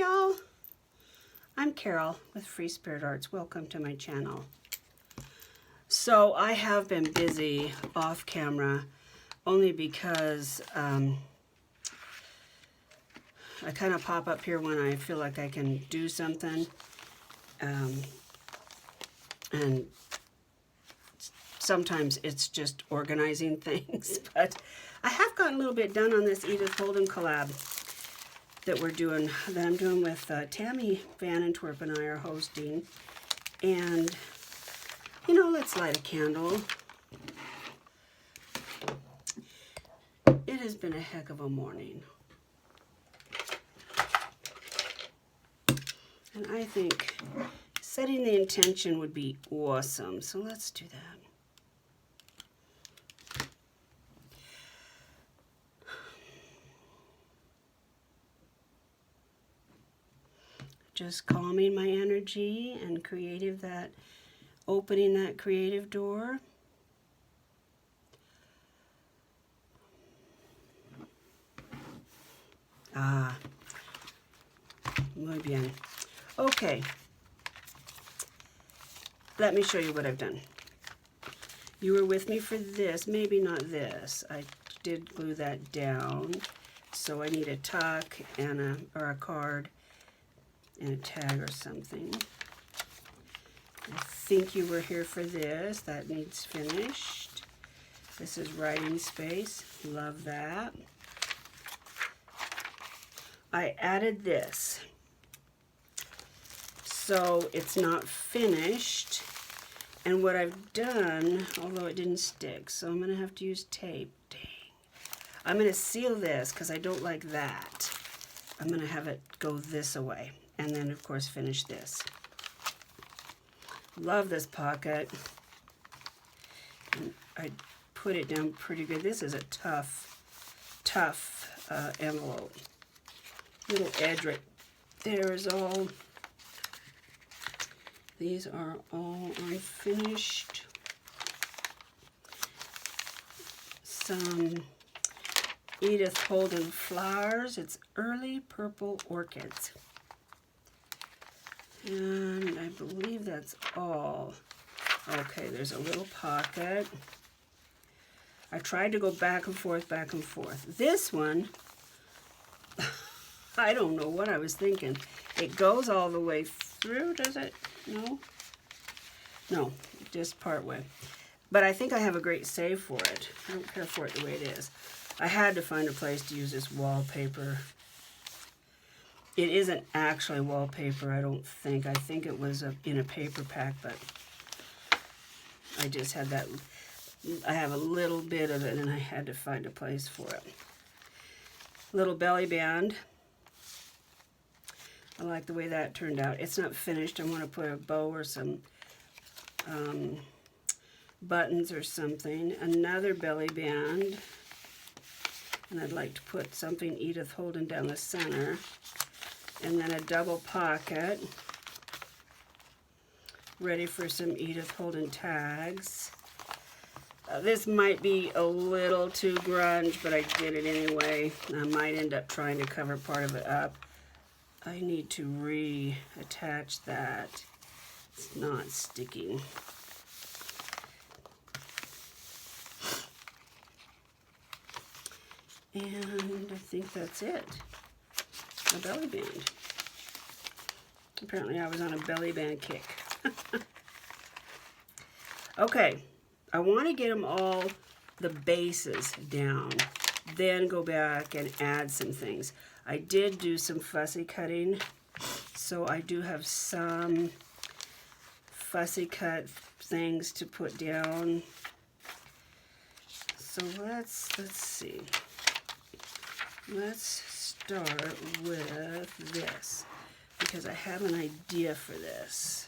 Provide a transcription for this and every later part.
y'all, I'm Carol with Free Spirit Arts. Welcome to my channel. So I have been busy off camera only because I kind of pop up here when I feel like I can do something, and sometimes it's just organizing things, but I have gotten a little bit done on this Edith Holden collab that I'm doing with Tammy Van Antwerp and I are hosting. And, you know, let's light a candle. It has been a heck of a morning. And I think setting the intention would be awesome. So let's do that. Just calming my energy and opening that creative door. Muy bien. Okay. Let me show you what I've done. You were with me for this, maybe not this. I did glue that down. So I need a tuck and a card and a tag or something. I think you were here for this. That needs finished. This is writing space. Love that. I added this. So it's not finished. And what I've done, although it didn't stick, so I'm going to have to use tape. Dang. I'm going to seal this because I don't like that. I'm going to have it go this away. And then, of course, finish this. Love this pocket. And I put it down pretty good. This is a tough envelope. Little edge right there is all. These are all unfinished. Some Edith Holden flowers. It's early purple orchids. And I believe that's all. Okay, there's a little pocket. I tried to go back and forth, back and forth. This one, I don't know what I was thinking. It goes all the way through, does it? No? No, just part way. But I think I have a great save for it. I don't care for it the way it is. I had to find a place to use this wallpaper. It isn't actually wallpaper, I don't think. I think it was in a paper pack, but I just had that. I have a little bit of it, and I had to find a place for it. Little belly band. I like the way that turned out. It's not finished. I want to put a bow or some buttons or something. Another belly band. And I'd like to put something Edith Holden down the center. And then a double pocket, ready for some Edith Holden tags. This might be a little too grunge, but I did it anyway. I might end up trying to cover part of it up. I need to reattach that. It's not sticking. And I think that's it. A belly band. Apparently I was on a belly band kick. Okay, I want to get them all, the bases down, then go back and add some things. I did do some fussy cutting, so I do have some fussy cut things to put down. So let's see. Let's start with this, because I have an idea for this.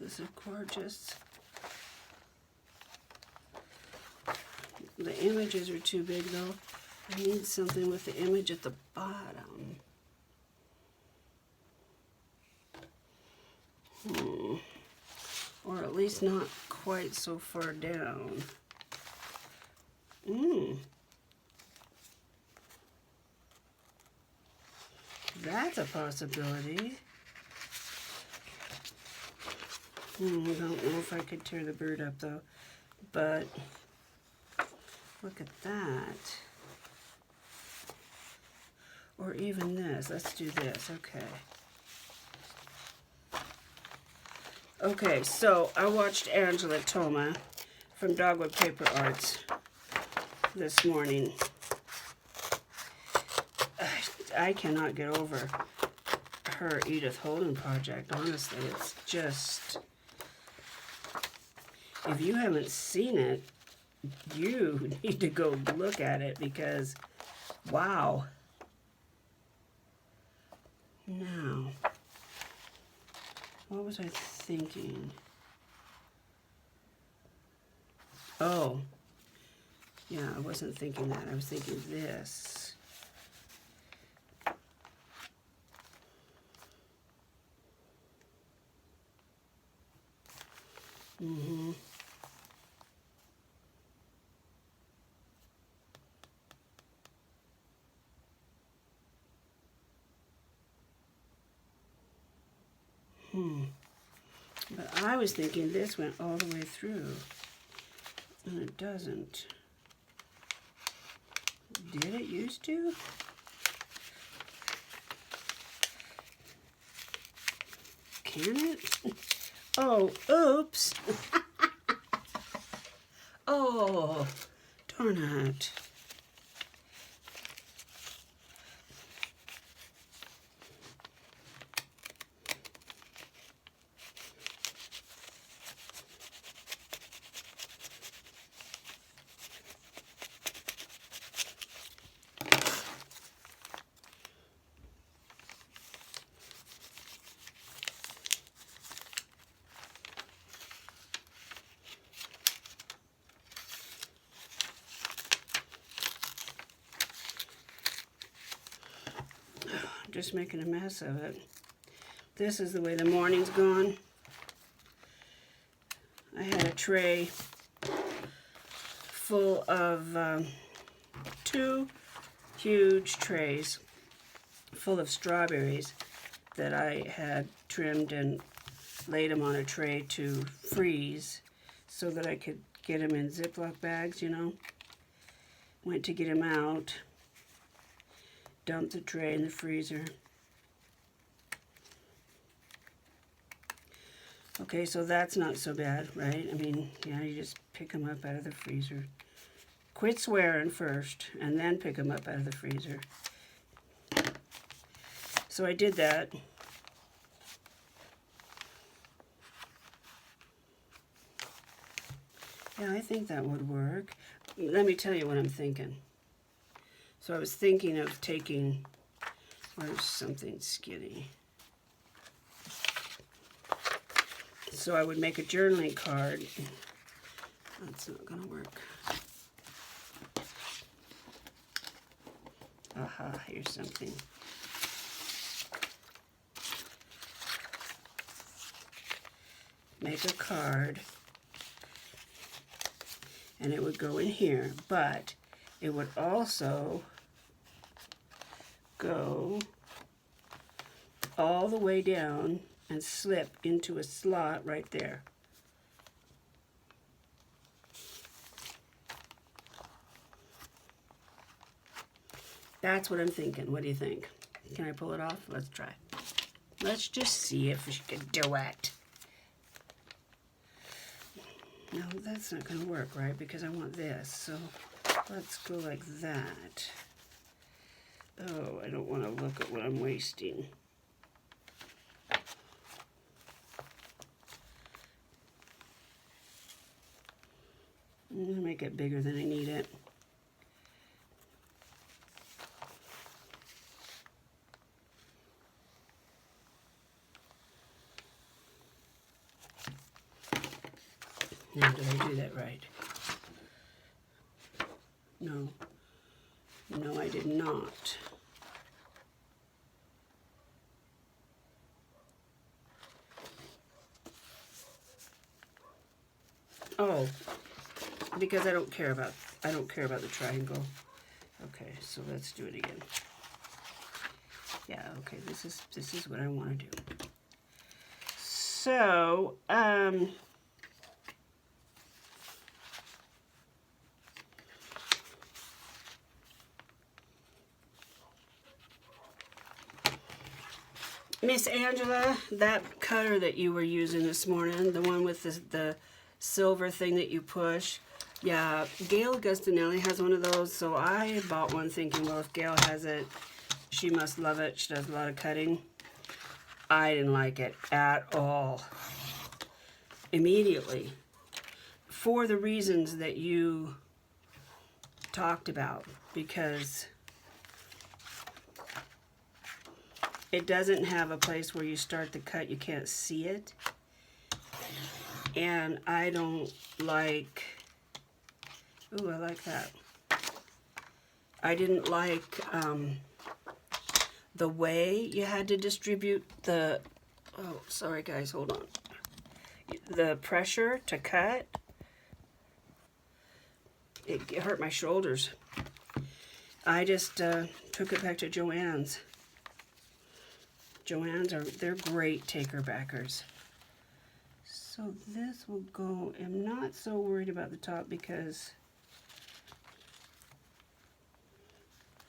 This is gorgeous. The images are too big though. I need something with the image at the bottom. Or at least not quite so far down. That's a possibility. I don't know if I could tear the bird up though, but look at that. Or even this. Let's do this. Okay. Okay, so I watched Angela Toma from Dogwood Paper Arts this morning. I cannot get over her Edith Holden project. Honestly, it's just, if you haven't seen it, you need to go look at it because, wow. Now, what was I thinking? Oh, yeah, I wasn't thinking that. I was thinking this. But I was thinking this went all the way through, and it doesn't. Did it used to? Can it? Oh, oops. Oh, darn it. Just making a mess of it. This is the way the morning's gone. I had a tray full of 2 huge trays full of strawberries that I had trimmed and laid them on a tray to freeze so that I could get them in Ziploc bags, you know. Went to get them out. Dump the tray in the freezer. Okay, so that's not so bad, right? I mean, yeah, you just pick them up out of the freezer. Quit swearing first, and then pick them up out of the freezer. So I did that. Yeah, I think that would work. Let me tell you what I'm thinking. So I was thinking of taking, where's something skinny? So I would make a journaling card. That's not gonna work. Aha, here's something. Make a card. And it would go in here, but it would also go all the way down and slip into a slot right there. That's what I'm thinking. What do you think? Can I pull it off? Let's try. Let's just see if she can do it. No, that's not going to work, right? Because I want this. So let's go like that. Oh, I don't want to look at what I'm wasting. I'm going to make it bigger than I need it. Now, did I do that right? No. No, I did not. Oh, because I don't care about the triangle. Okay, so let's do it again. Yeah, okay, this is what I want to do. So, Miss Angela, that cutter that you were using this morning, the one with the silver thing that you push, yeah, Gail Agustinelli has one of those, so I bought one thinking, well, if Gail has it, she must love it. She does a lot of cutting. I didn't like it at all. Immediately. For the reasons that you talked about, because it doesn't have a place where you start the cut, you can't see it. And I don't like, ooh, I like that. I didn't like the way you had to distribute the, oh, sorry guys, hold on. The pressure to cut, it hurt my shoulders. I just took it back to Joann's. Joann's they're great taker backers. So this will go, I'm not so worried about the top because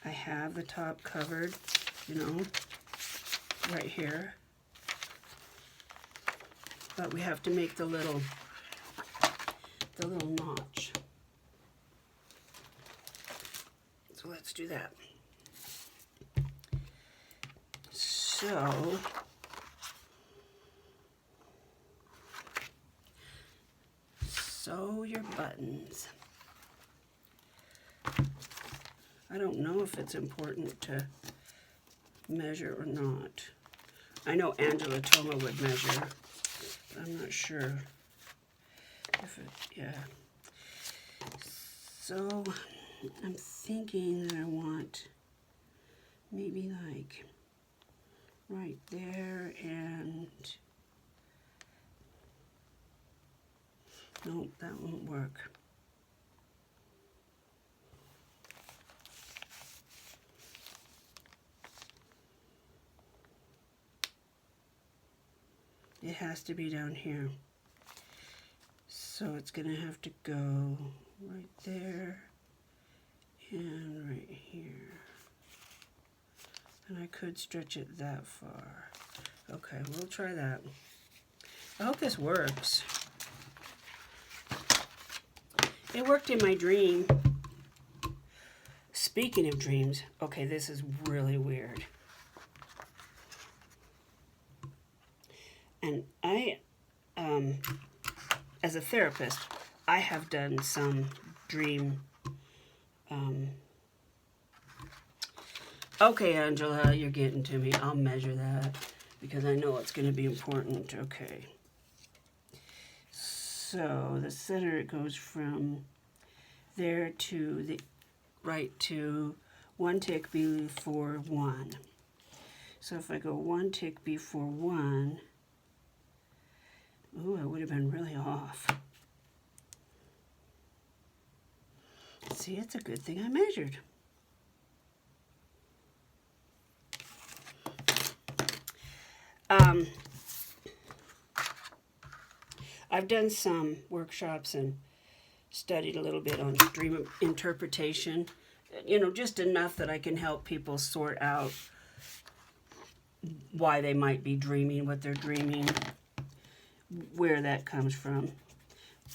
I have the top covered, you know, right here. But we have to make the little notch. So let's do that. So sew your buttons. I don't know if it's important to measure or not. I know Angela Toma would measure, but I'm not sure if it, yeah. So I'm thinking that I want maybe like right there and, nope, that won't work. It has to be down here. So it's gonna have to go right there and right here. And I could stretch it that far. Okay, we'll try that. I hope this works. It worked in my dream. Speaking of dreams, okay, this is really weird. And I, as a therapist, I have done some dream, okay, Angela, you're getting to me. I'll measure that because I know it's going to be important. Okay. So the center, it goes from there to the right to one tick before one. So if I go one tick before one, ooh, I would have been really off. See, it's a good thing I measured. I've done some workshops and studied a little bit on dream interpretation. You know, just enough that I can help people sort out why they might be dreaming, what they're dreaming, where that comes from.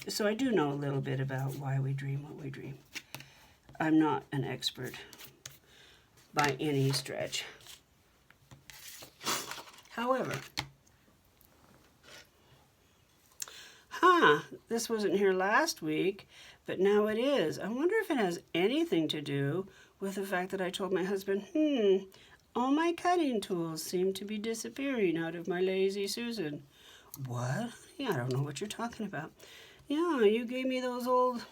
So I do know a little bit about why we dream what we dream. I'm not an expert by any stretch. However, this wasn't here last week, but now it is. I wonder if it has anything to do with the fact that I told my husband, all my cutting tools seem to be disappearing out of my Lazy Susan. What? Yeah, I don't know what you're talking about. Yeah, you gave me those old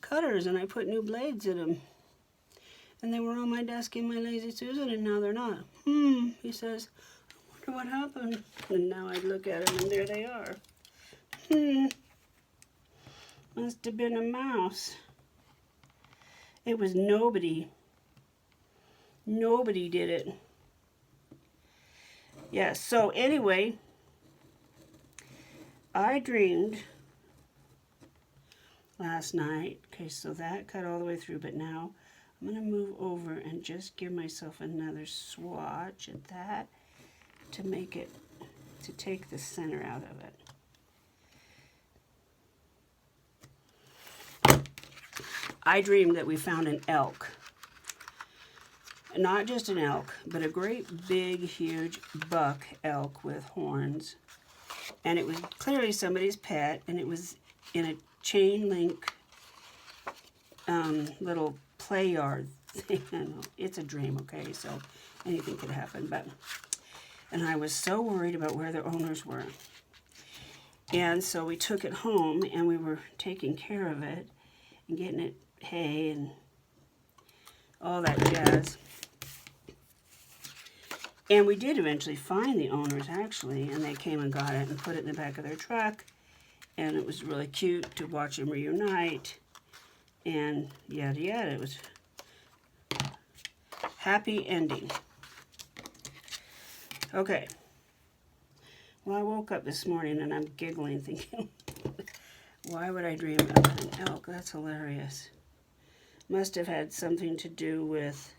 cutters and I put new blades in them. And they were on my desk in my Lazy Susan and now they're not. He says, I wonder what happened. And now I look at them and there they are. Must have been a mouse. It was nobody. Nobody did it. Yeah, so anyway, I dreamed last night. Okay, so that cut all the way through, but now I'm going to move over and just give myself another swatch at that to make it, to take the center out of it. I dreamed that we found an elk. Not just an elk, but a great big, huge buck elk with horns. And it was clearly somebody's pet, and it was in a chain link little play yard thing. It's a dream, okay, so anything could happen. And I was so worried about where the owners were. And so we took it home, and we were taking care of it and getting it hay and all that jazz. And we did eventually find the owners, actually, and they came and got it and put it in the back of their truck. And it was really cute to watch them reunite. And yada yada. It was happy ending. Okay. Well, I woke up this morning and I'm giggling, thinking, why would I dream of an elk? That's hilarious. Must have had something to do with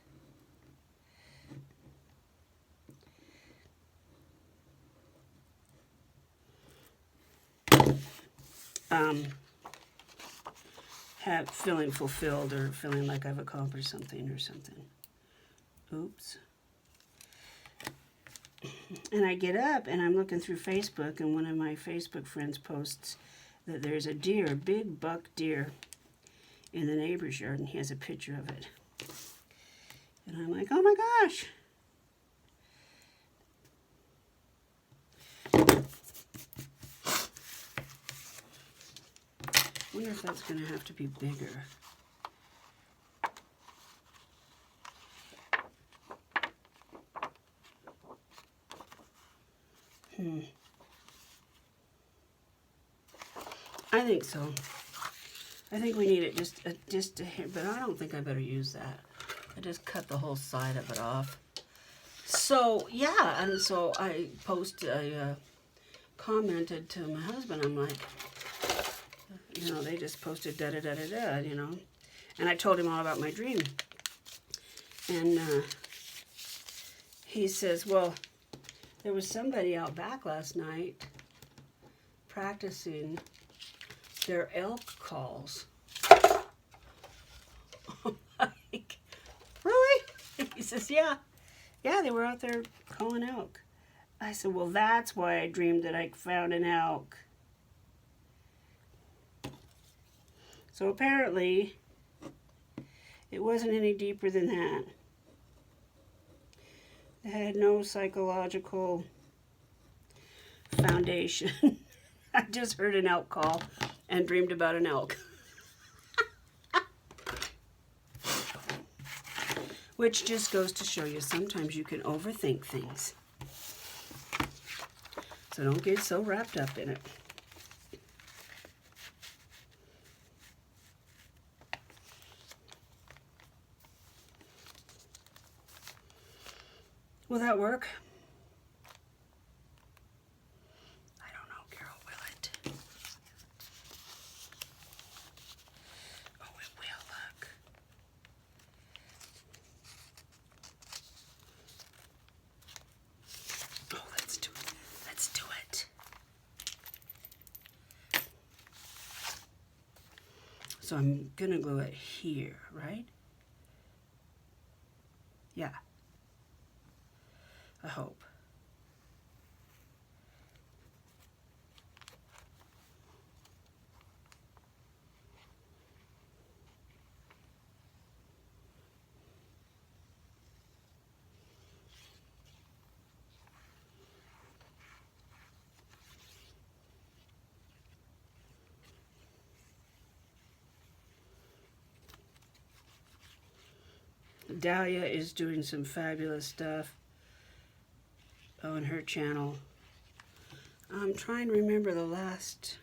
feeling fulfilled or feeling like I've accomplished something or something. Oops. And I get up and I'm looking through Facebook, and one of my Facebook friends posts that there's a deer, a big buck deer in the neighbor's yard, and he has a picture of it. And I'm like, oh my gosh. I wonder if that's going to have to be bigger. I think so. I think we need it just a hair, but I don't think I better use that. I just cut the whole side of it off. So yeah, and so I commented to my husband. I'm like, you know, they just posted da da da da da, you know, and I told him all about my dream, and he says, well, there was somebody out back last night practicing their elk calls. I'm like, really? He says, yeah, they were out there calling elk. I said, well, that's why I dreamed that I found an elk. So apparently, it wasn't any deeper than that. It had no psychological foundation. I just heard an elk call and dreamed about an elk. Which just goes to show you sometimes you can overthink things. So don't get so wrapped up in it. Will that work? I don't know, Carol, will it? Oh, it will, look. Oh, let's do it. Let's do it. So I'm gonna glue it here, right? Yeah. I hope. Dahlia is doing some fabulous stuff on her channel. I'm trying to remember the last,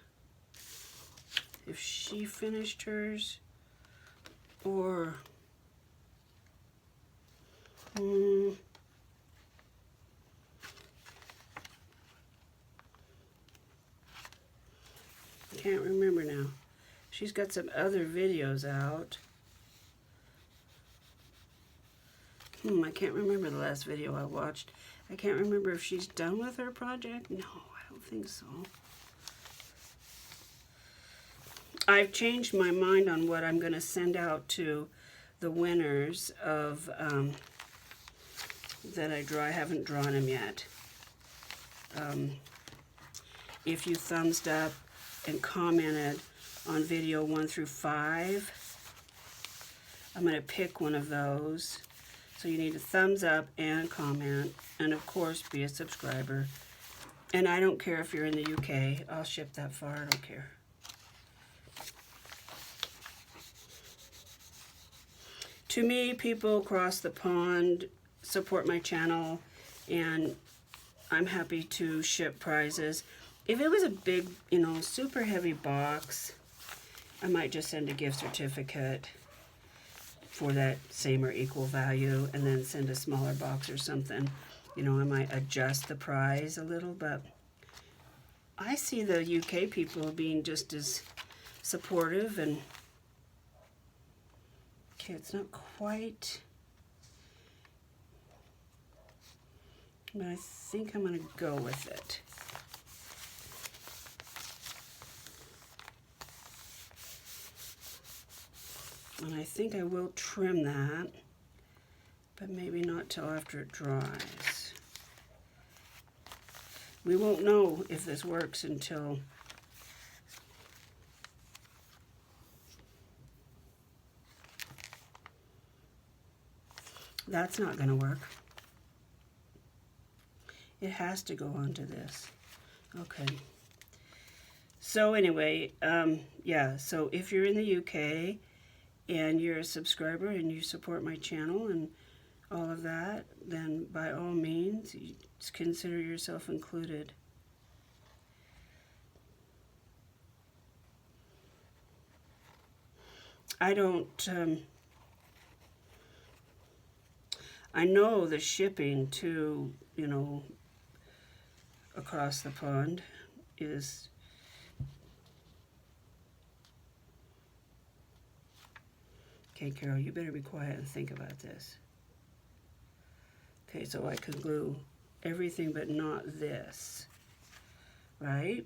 if she finished hers or can't remember now. She's got some other videos out. I can't remember the last video I watched. I can't remember if she's done with her project. No, I don't think so. I've changed my mind on what I'm going to send out to the winners of that I draw. I haven't drawn them yet. If you thumbs up and commented on video 1 through 5, I'm going to pick one of those. So you need a thumbs up and comment, and of course be a subscriber. And I don't care if you're in the UK. I'll ship that far. I don't care. To me, people across the pond support my channel, and I'm happy to ship prizes. If it was a big, super heavy box, I might just send a gift certificate for that same or equal value, and then send a smaller box or something. I might adjust the price a little, but I see the UK people being just as supportive. And okay, it's not quite, but I think I'm going to go with it. And I think I will trim that, but maybe not till after it dries. We won't know if this works until that's not going to work. It has to go onto this. Okay. So anyway, yeah, so if you're in the UK and you're a subscriber and you support my channel and all of that, then by all means, you consider yourself included. I don't, I know the shipping to, across the pond is okay, Carol, you better be quiet and think about this. Okay, so I can glue everything but not this, right?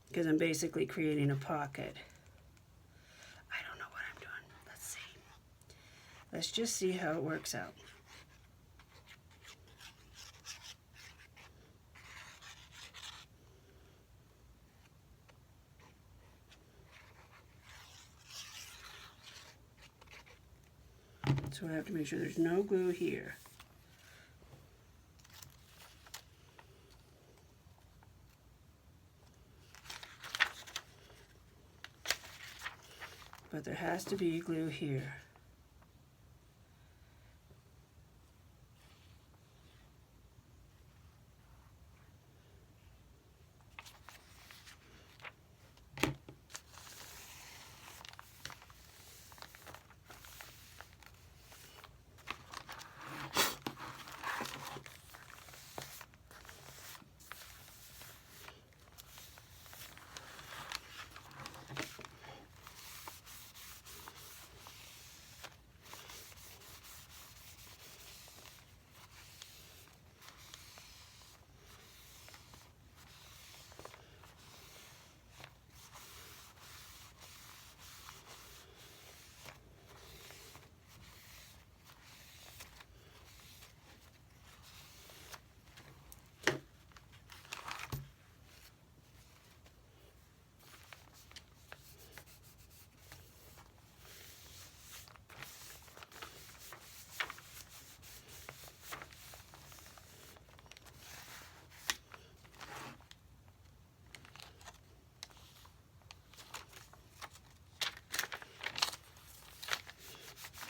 Because I'm basically creating a pocket. I don't know what I'm doing. Let's see. Let's just see how it works out. So I have to make sure there's no glue here. But there has to be glue here.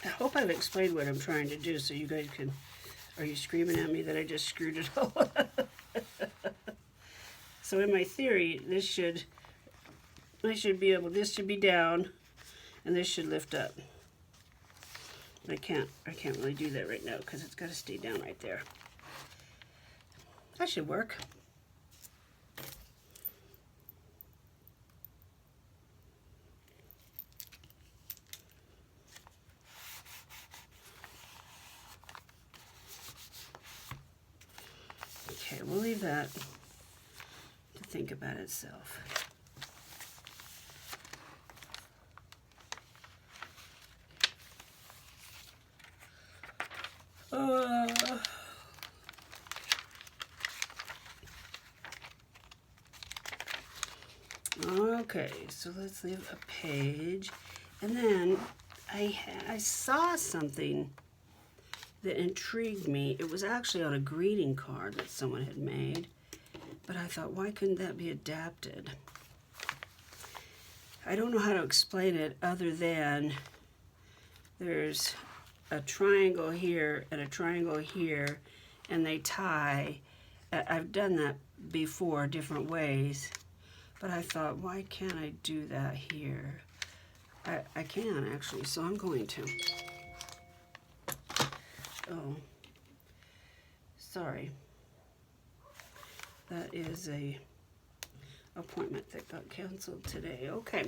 I hope I've explained what I'm trying to do so you guys can... Are you screaming at me that I just screwed it all up? So in my theory, I should be able, this should be down, and this should lift up. But I can't really do that right now because it's got to stay down right there. That should work. Okay, we'll leave that to think about itself. Okay, so let's leave a page. And then I saw something that intrigued me. It was actually on a greeting card that someone had made, but I thought, why couldn't that be adapted? I don't know how to explain it other than there's a triangle here and a triangle here, and they tie. I've done that before different ways, but I thought, why can't I do that here? I can actually, so I'm going to. Oh, sorry. That is a appointment that got canceled today. Okay,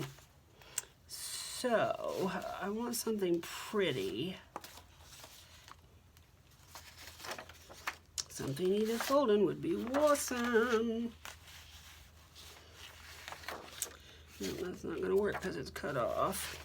so I want something pretty. Something Edith Golden would be awesome. No, that's not going to work because it's cut off.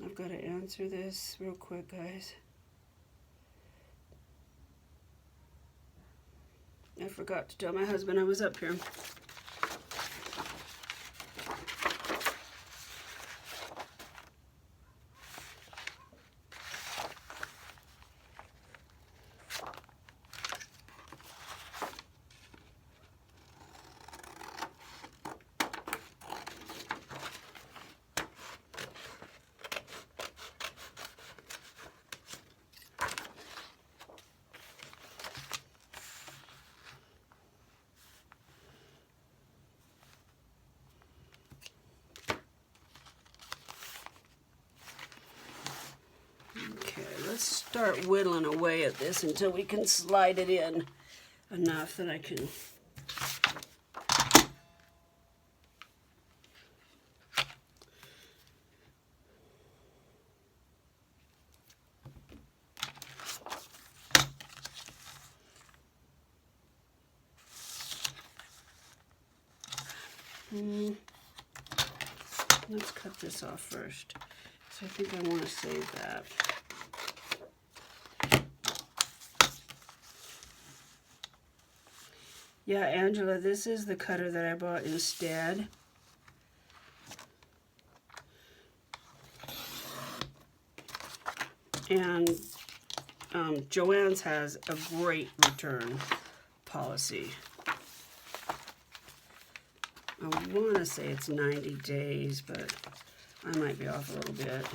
I've got to answer this real quick, guys. I forgot to tell my husband I was up here. Let's start whittling away at this until we can slide it in enough that I can. Let's cut this off first. So I think I want to save that. Yeah, Angela, this is the cutter that I bought instead. And Joann's has a great return policy. I want to say it's 90 days, but I might be off a little bit.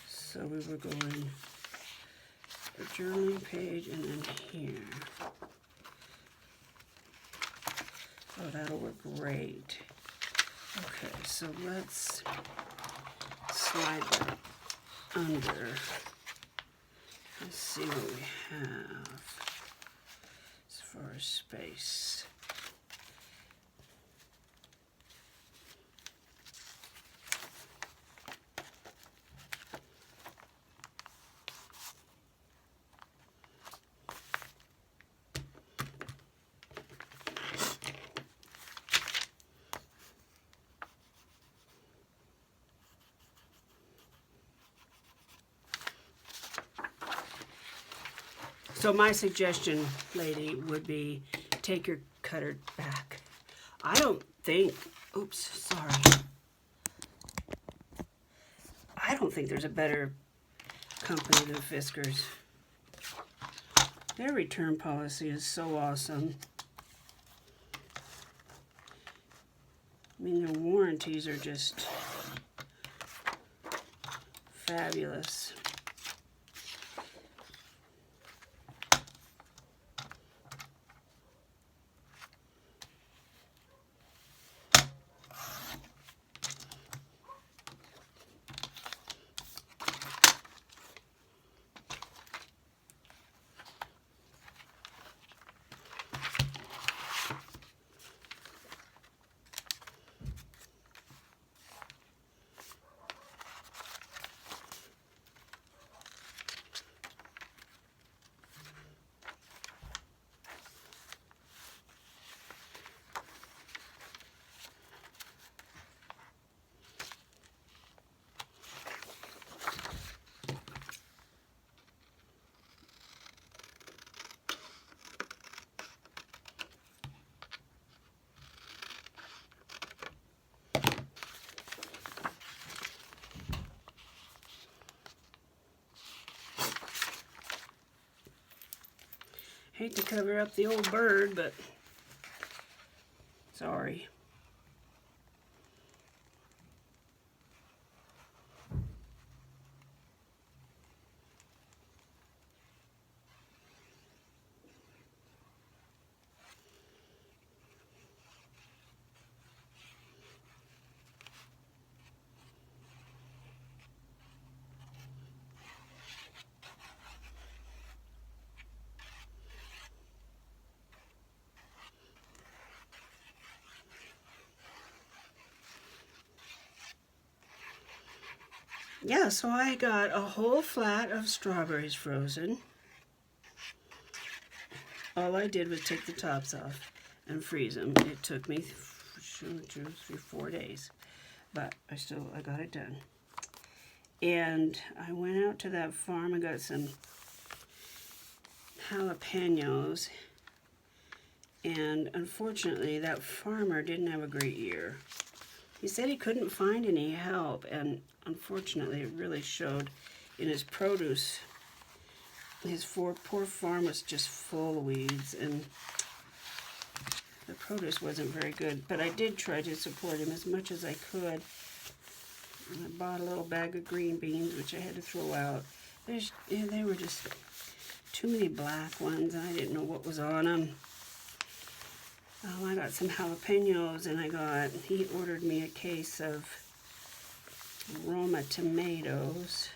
So we were going a journaling page and then here. Oh, that'll work great. Okay, so let's slide that under. Let's see what we have as far as space. So my suggestion, lady, would be take your cutter back. I don't think, oops, sorry. I don't think there's a better company than Fiskars. Their return policy is so awesome. I mean, their warranties are just fabulous. Hate to cover up the old bird, but sorry. Yeah, so I got a whole flat of strawberries frozen. All I did was take the tops off and freeze them. It took me 2, 3, 4 days, but I got it done. And I went out to that farm and got some jalapenos, and unfortunately that farmer didn't have a great year. He said he couldn't find any help, and unfortunately it really showed in his produce. His poor farm was just full of weeds, and the produce wasn't very good. But I did try to support him as much as I could. And I bought a little bag of green beans, which I had to throw out. They were just too many black ones, and I didn't know what was on them. I got some jalapenos, and he ordered me a case of Roma tomatoes.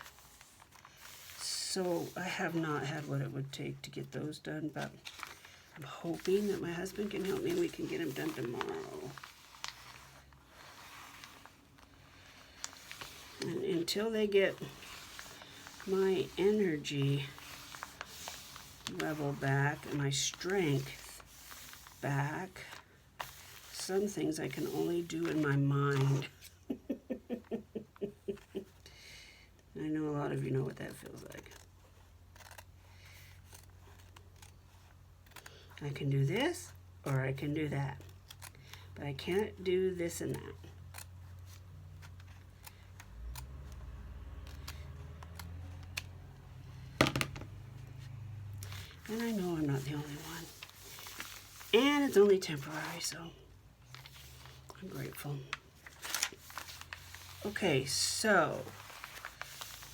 So I have not had what it would take to get those done, but I'm hoping that my husband can help me and we can get them done tomorrow. And until they get my energy level back and my strength back, some things I can only do in my mind. I know a lot of you know what that feels like. I can do this or I can do that, but I can't do this and that. And I know I'm not the only one. And it's only temporary, so I'm grateful. Okay, so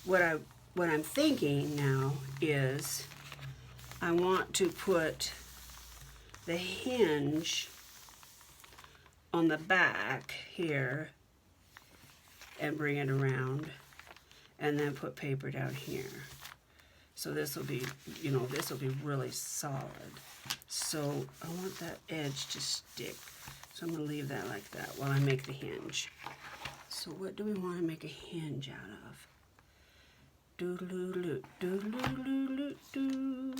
what I'm thinking now is I want to put the hinge on the back here and bring it around, and then put paper down here. So this will be, this will be really solid. So I want that edge to stick. So I'm going to leave that like that while I make the hinge. So what do we want to make a hinge out of? Doodle-oo-loo, doodle-oo-loo-doo.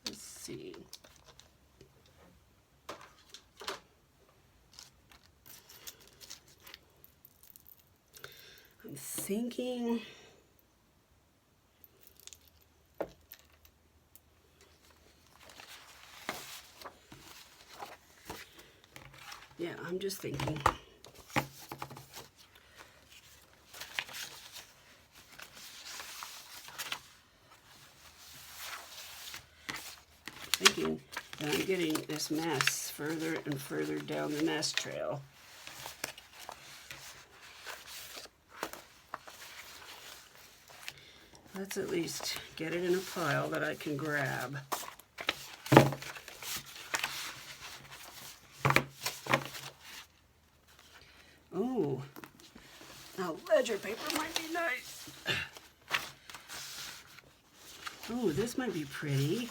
Let's see. I'm thinking Yeah, I'm just thinking. Thinking that I'm getting this mess further and further down the mess trail. Let's at least get it in a pile that I can grab. Oh, now ledger paper might be nice. Oh, this might be pretty.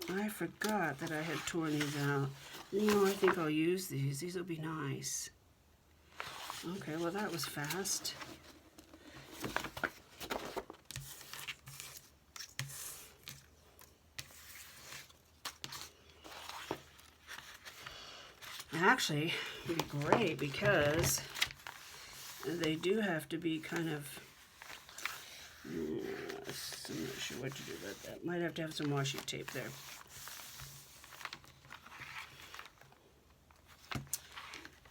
I forgot that I had torn these out. No, I think I'll use these. These will be nice. Okay, well that was fast. Actually, it'd be great because they do have to be kind of, I'm not sure what to do about that. Might have to have some washi tape there.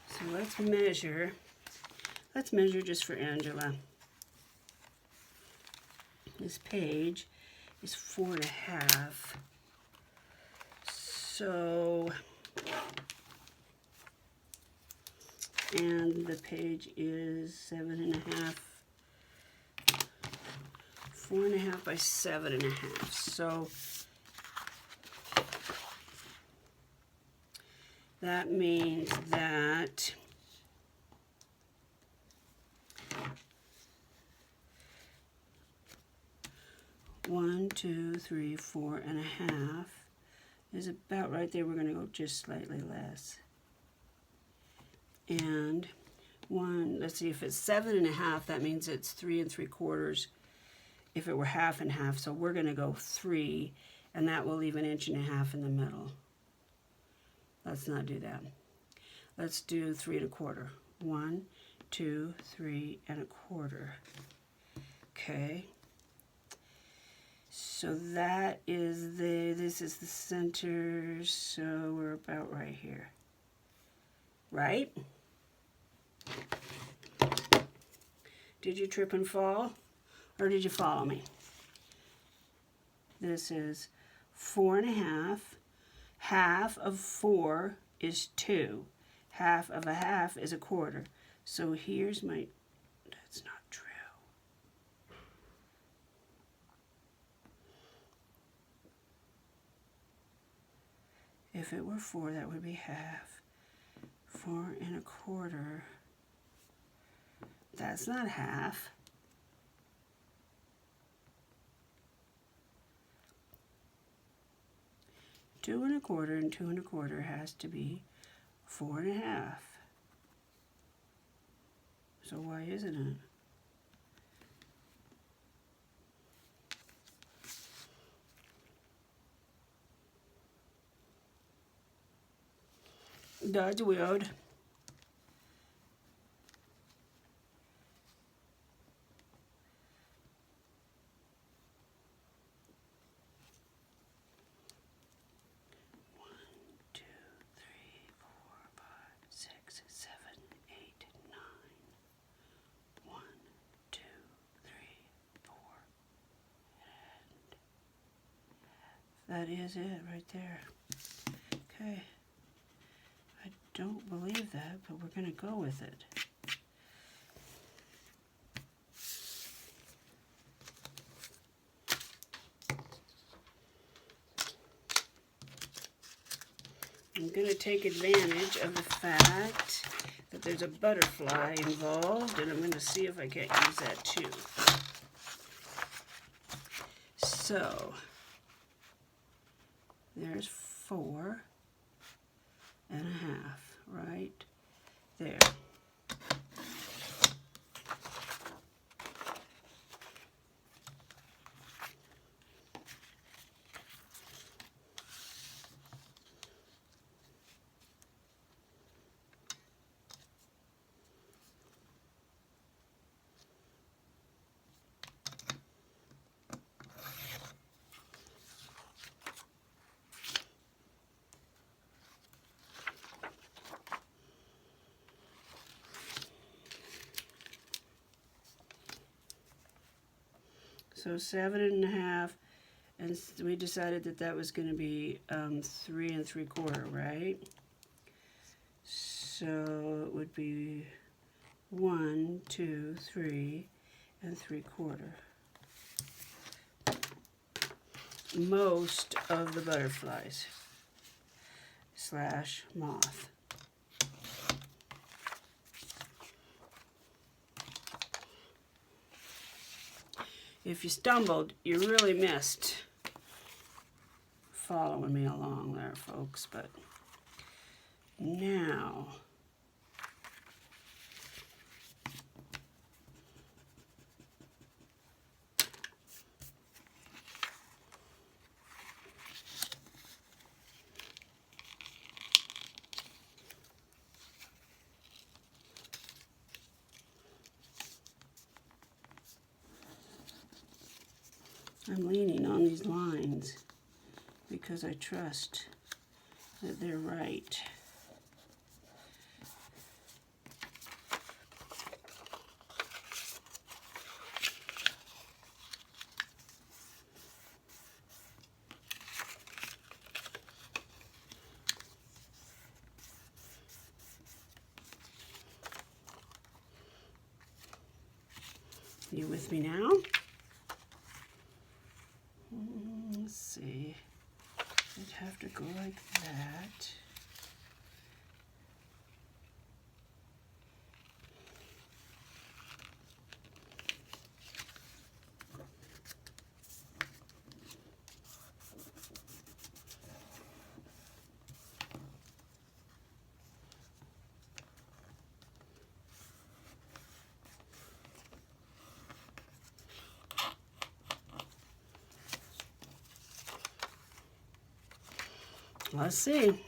So let's measure just for Angela. This page is 4.5. So, and the page is 7.5. 4.5 by 7.5. So that means that one, 2, 3, 4.5 is about right there. We're going to go just slightly less. And let's see, if it's 7.5, that means it's 3 3/4. If it were half and half, so we're going to go 3, and that will leave 1.5 inches in the middle. Let's not do that. Let's do 3 1/4. 1, 2, 3 1/4. Okay. So that is this is the center, so we're about right here. Right? Did you trip and fall? Or did you follow me? This is 4.5. Half of 4 is 2. Half of a half is 1/4. So here's my, that's not true. If it were 4, that would be half. 4 1/4. That's not half. Two 1/4 and 2 1/4 has to be 4.5. So why isn't it? That's weird. That is it right there. Okay. I don't believe that, but we're going to go with it. I'm going to take advantage of the fact that there's a butterfly involved, and I'm going to see if I can't use that too. So, there's 4.5 right there. So 7.5, and we decided that that was going to be 3 3/4, right? So it would be 1, 2, 3 3/4. Most of the butterflies / moth. If you stumbled, you really missed following me along there, folks. But now, I'm leaning on these lines because I trust that they're right. You with me now? Let's see. I'd have to go like that. Let's see.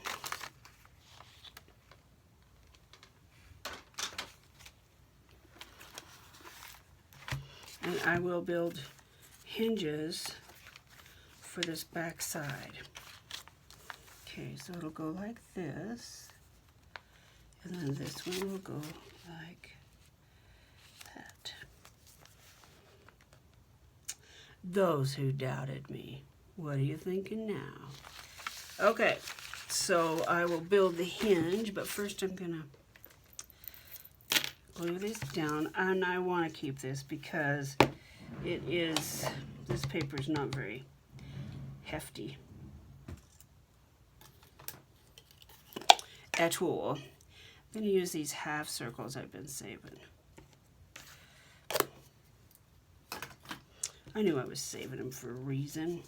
And I will build hinges for this back side. Okay, so it'll go like this. And then this one will go like that. Those who doubted me, what are you thinking now? Okay, so I will build the hinge, but first I'm gonna glue this down, and I want to keep this because this paper is not very hefty at all. I'm gonna use these half circles I've been saving. I knew I was saving them for a reason.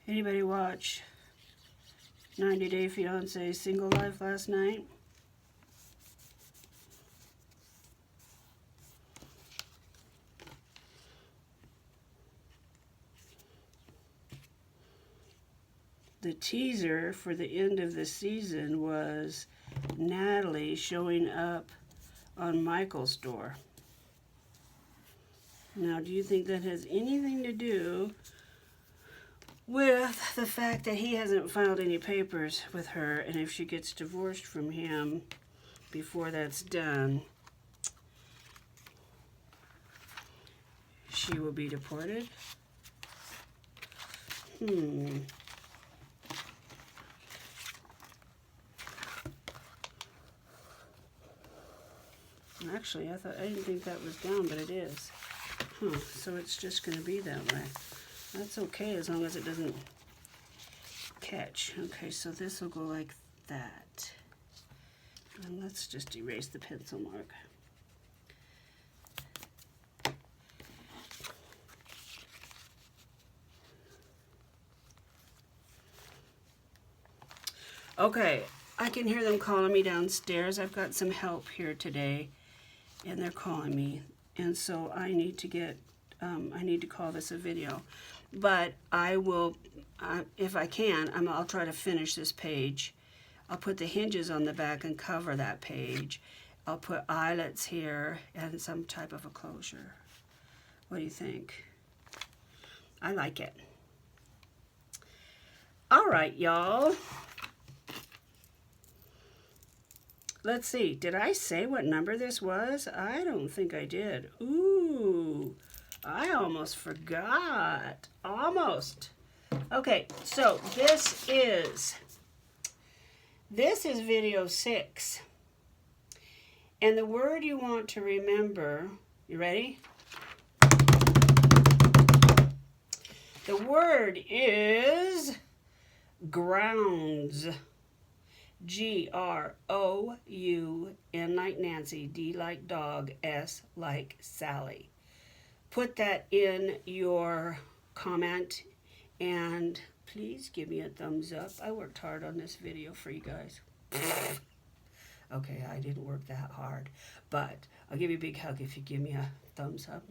Anybody watch 90 Day Fiancé Single Life last night? The teaser for the end of the season was Natalie showing up on Michael's door. Now, do you think that has anything to do with the fact that he hasn't filed any papers with her, and if she gets divorced from him before that's done, she will be deported. Actually, I didn't think that was down, but it is. So it's just going to be that way. That's okay as long as it doesn't catch. Okay, so this will go like that. And let's just erase the pencil mark. Okay, I can hear them calling me downstairs. I've got some help here today, and they're calling me. And so I need to get, I need to call this a video. But I will, if I can, I'll try to finish this page. I'll put the hinges on the back and cover that page. I'll put eyelets here and some type of a closure. What do you think? I like it. All right, y'all. Let's see, did I say what number this was? I don't think I did. Ooh, I almost forgot. Almost. Okay, so this is video 6. And the word you want to remember, you ready? The word is grounds. G-R-O-U-N like Nancy, D like dog, S like Sally. Put that in your comment and please give me a thumbs up. I worked hard on this video for you guys. Okay, I didn't work that hard, but I'll give you a big hug if you give me a thumbs up.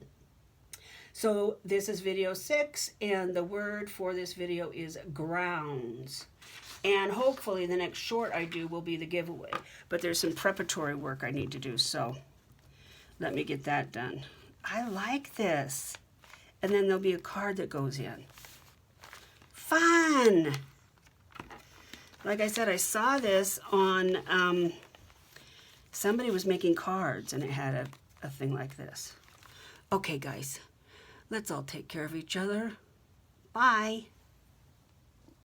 So this is video 6, and the word for this video is grounds. And hopefully the next short I do will be the giveaway. But there's some preparatory work I need to do, so let me get that done. I like this. And then there'll be a card that goes in. Fun! Like I said, I saw this on, somebody was making cards and it had a thing like this. Okay, guys, let's all take care of each other. Bye.